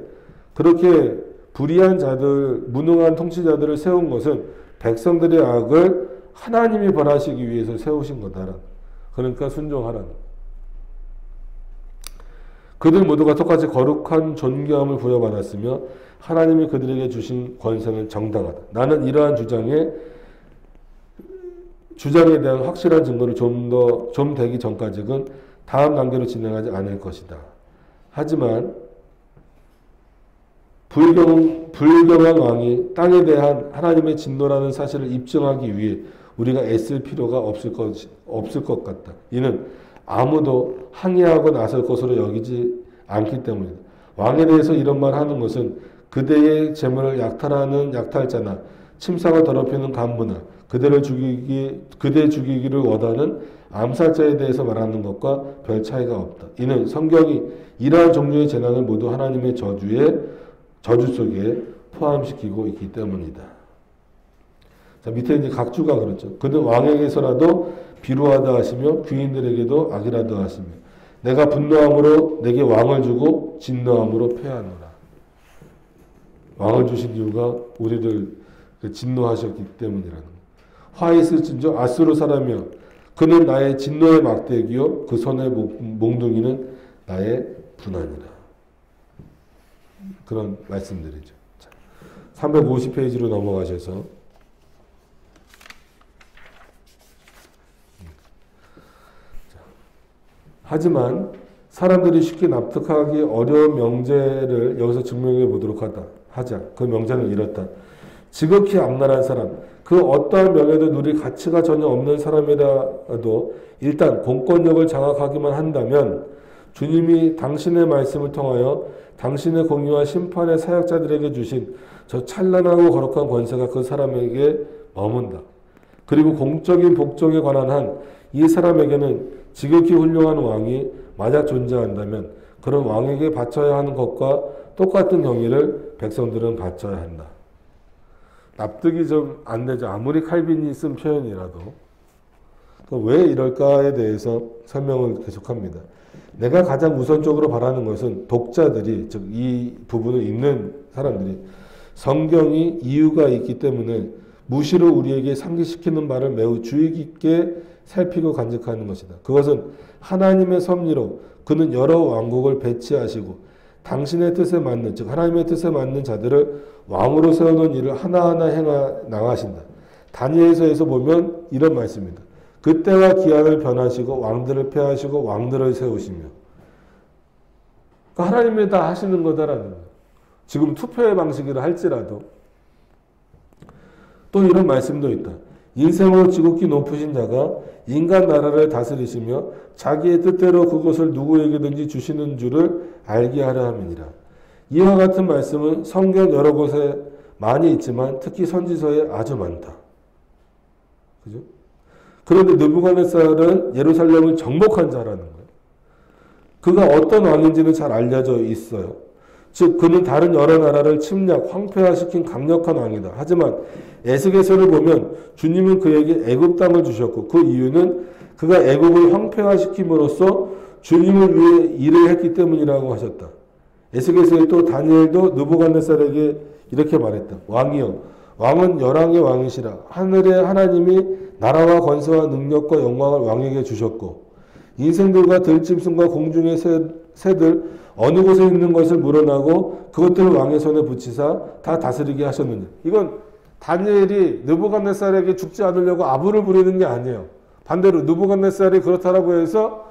그렇게 불의한 자들, 무능한 통치자들을 세운 것은 백성들의 악을 하나님이 벌하시기 위해서 세우신 거다. 그러니까 순종하라는. 그들 모두가 똑같이 거룩한 존귀함을 부여받았으며 하나님이 그들에게 주신 권세는 정당하다. 나는 이러한 주장에 대한 확실한 증거를 좀 되기 전까지는 다음 단계로 진행하지 않을 것이다. 하지만 불경한 왕이 땅에 대한 하나님의 진노라는 사실을 입증하기 위해 우리가 애쓸 필요가 없을 것 같다. 이는 아무도 항의하고 나설 것으로 여기지 않기 때문이다. 왕에 대해서 이런 말 하는 것은 그대의 재물을 약탈하는 약탈자나 침상을 더럽히는 간부나 그대 죽이기를 원하는 암살자에 대해서 말하는 것과 별 차이가 없다. 이는 성경이 이러한 종류의 재난을 모두 하나님의 저주 속에 포함시키고 있기 때문이다. 자, 밑에 이제 각주가 그렇죠. 그는 왕에게서라도 비루하다 하시며 귀인들에게도 악이라도 하시며 내가 분노함으로 내게 왕을 주고 진노함으로 패하노라. 왕을 주신 이유가 우리를 진노하셨기 때문이라는 것. 화 있을진저 아수르 사람이여 그는 나의 진노의 막대기요 그 손의 몽둥이는 나의 분한이라. 그런 말씀들이죠. 350페이지로 넘어가셔서 하지만 사람들이 쉽게 납득하기 어려운 명제를 여기서 증명해 보도록 하자. 그 명제는 이렇다. 지극히 악랄한 사람, 그 어떠한 명예도 누릴 가치가 전혀 없는 사람이라도 일단 공권력을 장악하기만 한다면 주님이 당신의 말씀을 통하여 당신의 공의와 심판의 사역자들에게 주신 저 찬란하고 거룩한 권세가 그 사람에게 머문다. 그리고 공적인 복종에 관한 한 이 사람에게는 지극히 훌륭한 왕이 만약 존재한다면 그런 왕에게 바쳐야 하는 것과 똑같은 경의를 백성들은 바쳐야 한다. 납득이 좀 안 되죠. 아무리 칼빈이 쓴 표현이라도. 왜 이럴까에 대해서 설명을 계속합니다. 내가 가장 우선적으로 바라는 것은 독자들이, 즉 이 부분을 읽는 사람들이 성경이 이유가 있기 때문에 무시로 우리에게 상기시키는 바를 매우 주의 깊게 살피고 간직하는 것이다. 그것은 하나님의 섭리로 그는 여러 왕국을 배치하시고 당신의 뜻에 맞는, 즉 하나님의 뜻에 맞는 자들을 왕으로 세우는 일을 하나하나 나가신다. 다니엘서에서 보면 이런 말씀입니다. 그때와 기한을 변하시고 왕들을 폐하시고 왕들을 세우시며. 그러니까 하나님이 다 하시는 거다라는 거예요. 지금 투표의 방식이라 할지라도. 또 이런 말씀도 있다. 인생으로 지극히 높으신 자가 인간 나라를 다스리시며 자기의 뜻대로 그것을 누구에게든지 주시는 줄을 알게 하려 함이니라. 이와 같은 말씀은 성경 여러 곳에 많이 있지만 특히 선지서에 아주 많다. 그죠? 그런데 느부갓네살은 예루살렘을 정복한 자라는 거예요. 그가 어떤 왕인지는 잘 알려져 있어요. 즉 그는 다른 여러 나라를 침략, 황폐화시킨 강력한 왕이다. 하지만 에스겔서를 보면 주님은 그에게 애굽 땅을 주셨고 그 이유는 그가 애굽을 황폐화시킴으로써 주님을 위해 일을 했기 때문이라고 하셨다. 에스겔서에 또 다니엘도 느부갓네살에게 이렇게 말했다. 왕이여, 왕은 열왕의 왕이시라. 하늘의 하나님이 나라와 권세와 능력과 영광을 왕에게 주셨고 인생들과 들짐승과 공중의 새들 어느 곳에 있는 것을 물어나고 그것들을 왕의 손에 붙이사 다 다스리게 하셨느냐. 이건 다니엘이 느부갓네살에게 죽지 않으려고 아부를 부리는 게 아니에요. 반대로 느부갓네살이 그렇다라고 해서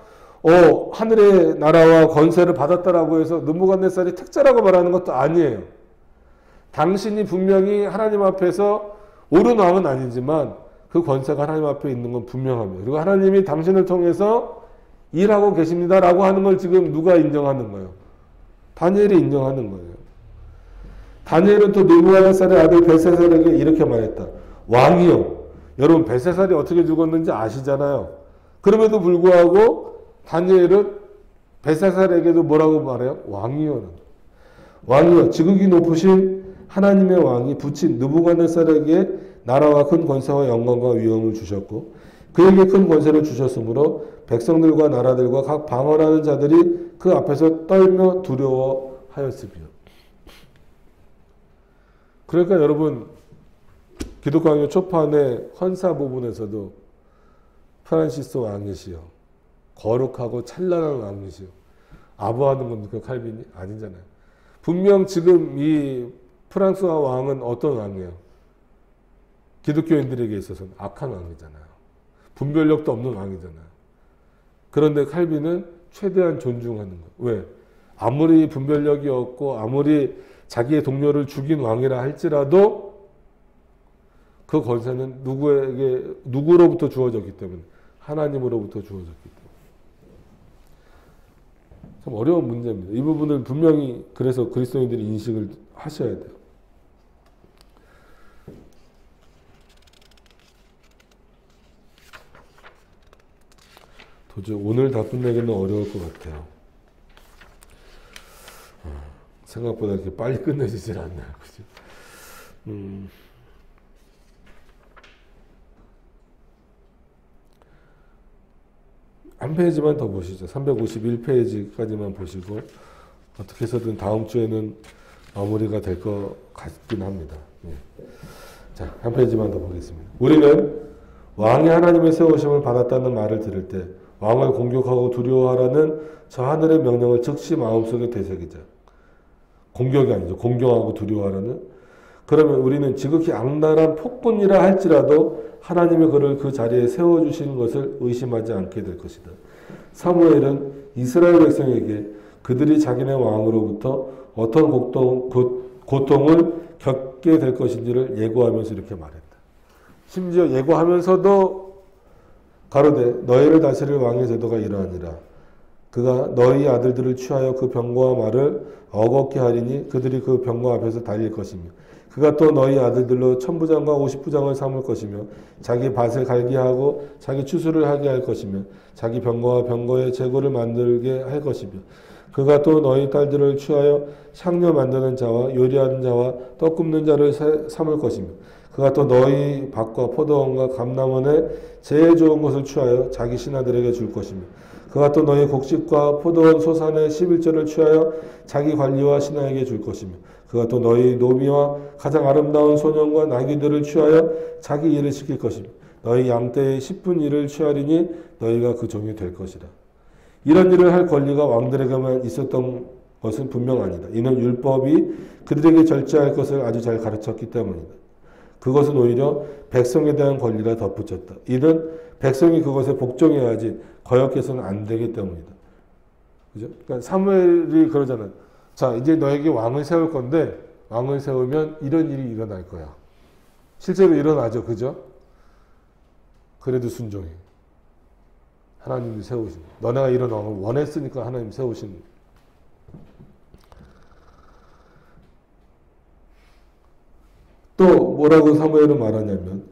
하늘의 나라와 권세를 받았다라고 해서 느부갓네살이 택자라고 말하는 것도 아니에요. 당신이 분명히 하나님 앞에서 옳은 왕은 아니지만 그 권세가 하나님 앞에 있는 건 분명합니다. 그리고 하나님이 당신을 통해서 일하고 계십니다라고 하는 걸 지금 누가 인정하는 거예요? 다니엘이 인정하는 거예요. 다니엘은 또 느부갓네살의 아들 벨사살에게 이렇게 말했다. 왕이요. 여러분 벨사살이 어떻게 죽었는지 아시잖아요. 그럼에도 불구하고 다니엘은 벨사살에게도 뭐라고 말해요? 왕이요. 왕이요. 지극히 높으신 하나님의 왕이 붙인 느부갓네살에게 나라와 큰 권세와 영광과 위엄을 주셨고 그에게 큰 권세를 주셨으므로 백성들과 나라들과 각 방언하는 자들이 그 앞에서 떨며 두려워하였으며. 그러니까 여러분 기독강요 초판의 헌사 부분에서도 프란시스 왕이시여 거룩하고 찬란한 왕이시여 아부하는 겁니까 칼빈이? 아니잖아요. 분명 지금 이 프랑스와 왕은 어떤 왕이에요? 기독교인들에게 있어서는 악한 왕이잖아요. 분별력도 없는 왕이잖아요. 그런데 칼빈은 최대한 존중하는 거예요. 왜? 아무리 분별력이 없고 아무리 자기의 동료를 죽인 왕이라 할지라도 그 권세는 누구로부터 주어졌기 때문에 하나님으로부터 주어졌기 때문에. 참 어려운 문제입니다. 이 부분을 분명히 그래서 그리스도인들이 인식을 하셔야 돼요. 도저히 오늘 다 끝내기는 어려울 것 같아요. 생각보다 이렇게 빨리 끝내지질 않나요? 그죠? 한 페이지만 더 보시죠. 351페이지까지만 보시고 어떻게 해서든 다음 주에는 마무리가 될 것 같긴 합니다. 예. 자, 한 페이지만 더 보겠습니다. 우리는 왕이 하나님의 세우심을 받았다는 말을 들을 때 왕을 공격하고 두려워하라는 저 하늘의 명령을 즉시 마음속에 되새기자. 공격이 아니죠. 공경하고 두려워하라는. 그러면 우리는 지극히 악랄한 폭군이라 할지라도 하나님의 그를 그 자리에 세워주시는 것을 의심하지 않게 될 것이다. 사무엘은 이스라엘 백성에게 그들이 자기네 왕으로부터 어떤 고통을 겪게 될 것인지를 예고하면서 이렇게 말했다. 심지어 예고하면서도 가로되 너희를 다스릴 왕의 제도가 이러하니라. 그가 너희 아들들을 취하여 그 병거와 말을 어겁게 하리니 그들이 그 병거 앞에서 달릴 것이며 그가 또 너희 아들들로 1000부장과 50부장을 삼을 것이며 자기 밭을 갈게 하고 자기 추수를 하게 할 것이며 자기 병거와 병거의 재고를 만들게 할 것이며 그가 또 너희 딸들을 취하여 향료 만드는 자와 요리하는 자와 떡 굽는 자를 삼을 것이며 그가 또 너희 밭과 포도원과 감람원에 제일 좋은 것을 취하여 자기 신하들에게 줄 것이며 그가 또 너희 곡식과 포도원 소산의 11조를 취하여 자기 관리와 신하에게 줄 것이며 그가 또 너희 노비와 가장 아름다운 소년과 나귀들을 취하여 자기 일을 시킬 것이며 너희 양떼의 10분 일을 취하리니 너희가 그 종이 될 것이라. 이런 일을 할 권리가 왕들에게만 있었던 것은 분명 아니다. 이는 율법이 그들에게 절제할 것을 아주 잘 가르쳤기 때문이다. 그것은 오히려 백성에 대한 권리라 덧붙였다. 이는 백성이 그것에 복종해야지 거역해서는 안 되기 때문이다. 그죠? 그러니까 사무엘이 그러잖아요. 자, 이제 너에게 왕을 세울 건데 왕을 세우면 이런 일이 일어날 거야. 실제로 일어나죠. 그죠? 그래도 순종해. 하나님이 세우신. 너네가 이런 왕을 원했으니까 하나님 세우신. 또 뭐라고 사무엘은 말하냐면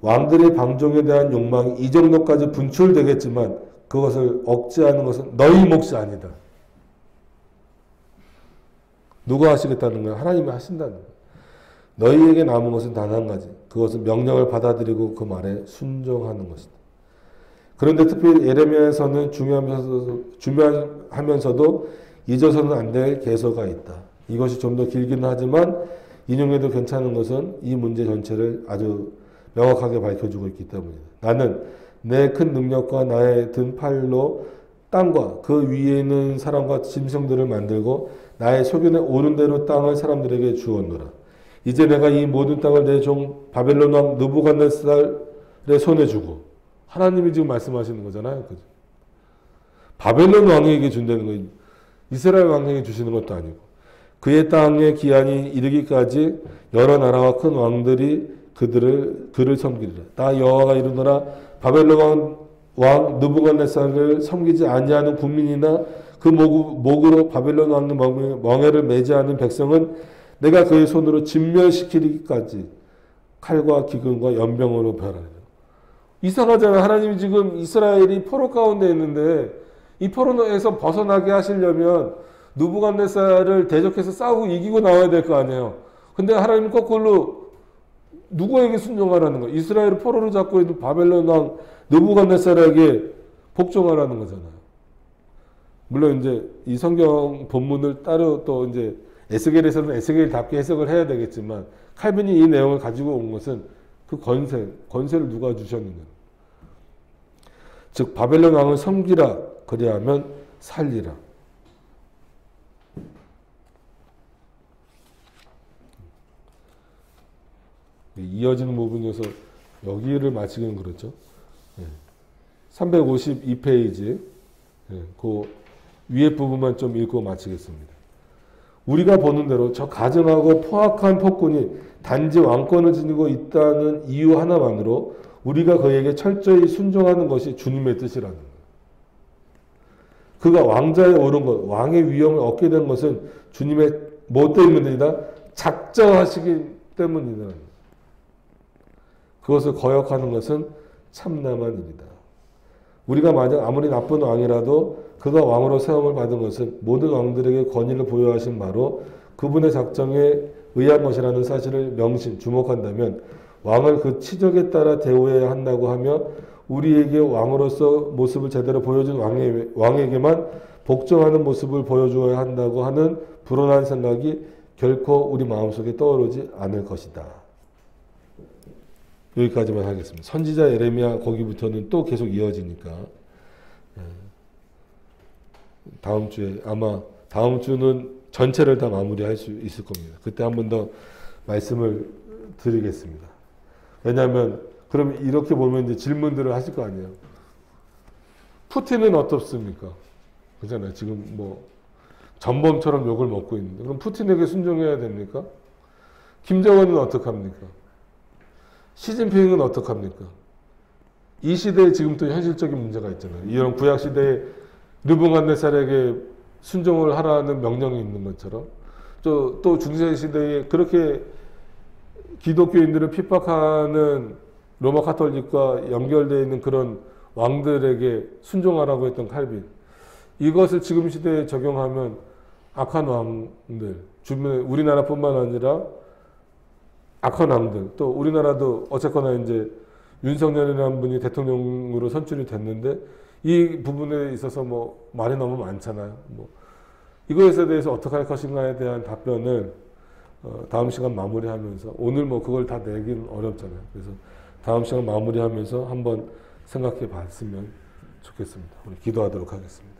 왕들의 방종에 대한 욕망이 이 정도까지 분출되겠지만 그것을 억제하는 것은 너희 몫이 아니다. 누가 하시겠다는 거야? 하나님이 하신다는 거야. 너희에게 남은 것은 단 한 가지. 그것은 명령을 받아들이고 그 말에 순종하는 것이다. 그런데 특히 예레미야에서는 중요하면서도 잊어서는 안 될 개서가 있다. 이것이 좀 더 길기는 하지만 인용해도 괜찮은 것은 이 문제 전체를 아주 명확하게 밝혀주고 있기 때문이다. 나는 내 큰 능력과 나의 든 팔로 땅과 그 위에 있는 사람과 짐승들을 만들고 나의 소견에 오른 대로 땅을 사람들에게 주었노라. 이제 내가 이 모든 땅을 내 종 바벨론 왕 느부갓네살의 손에 주고 하나님이 지금 말씀하시는 거잖아요. 그죠? 바벨론 왕에게 준다는 거예요. 이스라엘 왕에게 주시는 것도 아니고 그의 땅에 기한이 이르기까지 여러 나라와 큰 왕들이 그를 섬기리라. 나 여호와가 이르노라. 바벨론 왕 느부갓네살을 섬기지 아니하는 국민이나 그 목으로 바벨론 왕의 멍에를 매지 않은 백성은 내가 그의 손으로 진멸시키기까지 칼과 기근과 연병으로 벌하리라. 이상하잖아요. 하나님이 지금 이스라엘이 포로 가운데 있는데 이 포로에서 벗어나게 하시려면 느부갓네살을 대적해서 싸우고 이기고 나와야 될 거 아니에요. 근데 하나님 거꾸로 누구에게 순종하라는 거예요? 이스라엘을 포로로 잡고 있는 바벨론 왕 느부갓네살에게 복종하라는 거잖아요. 물론 이제 이 성경 본문을 따로 또 이제 에스겔에서는 에스겔답게 해석을 해야 되겠지만 칼빈이 이 내용을 가지고 온 것은 그 권세를 누가 주셨느냐. 즉 바벨론 왕을 섬기라 그리하면 살리라. 이어지는 부분에서 여기를 마치기는 그렇죠. 352페이지 예, 그 위에 부분만 좀 읽고 마치겠습니다. 우리가 보는 대로 저 가증하고 포악한 폭군이 단지 왕권을 지니고 있다는 이유 하나만으로 우리가 그에게 철저히 순종하는 것이 주님의 뜻이라는 거예요. 그가 왕자에 오른 것, 왕의 위엄을 얻게 된 것은 주님의 뭐 때문이다? 작정하시기 때문이다. 그것을 거역하는 것은 참남한 일이다. 우리가 만약 아무리 나쁜 왕이라도 그가 왕으로 세움을 받은 것은 모든 왕들에게 권위를 부여하신 바로 그분의 작정에 의한 것이라는 사실을 주목한다면 왕을 그 치적에 따라 대우해야 한다고 하며 우리에게 왕으로서 모습을 제대로 보여준 왕에게만 복종하는 모습을 보여주어야 한다고 하는 불온한 생각이 결코 우리 마음속에 떠오르지 않을 것이다. 여기까지만 하겠습니다. 선지자 예레미야 거기부터는 또 계속 이어지니까 다음 주에 아마 다음 주는 전체를 다 마무리할 수 있을 겁니다. 그때 한 번 더 말씀을 드리겠습니다. 왜냐하면 그럼 이렇게 보면 이제 질문들을 하실 거 아니에요. 푸틴은 어떻습니까? 그렇잖아요. 지금 뭐 전범처럼 욕을 먹고 있는데 그럼 푸틴에게 순종해야 됩니까? 김정은은 어떡합니까? 시진핑은 어떡합니까? 이 시대에 지금 또 현실적인 문제가 있잖아요. 이런 구약 시대에 느부갓네살에게 순종을 하라는 명령이 있는 것처럼 또 중세 시대에 그렇게 기독교인들을 핍박하는 로마 카톨릭과 연결되어 있는 그런 왕들에게 순종하라고 했던 칼빈. 이것을 지금 시대에 적용하면 악한 왕들, 주변에 우리나라뿐만 아니라 악한 왕들, 또 우리나라도 어쨌거나 이제 윤석열이라는 분이 대통령으로 선출이 됐는데 이 부분에 있어서 뭐 말이 너무 많잖아요. 뭐 이거에 대해서 어떻게 할 것인가에 대한 답변을 다음 시간 마무리하면서 오늘 뭐 그걸 다 내긴 어렵잖아요. 그래서 다음 시간 마무리하면서 한번 생각해 봤으면 좋겠습니다. 우리 기도하도록 하겠습니다.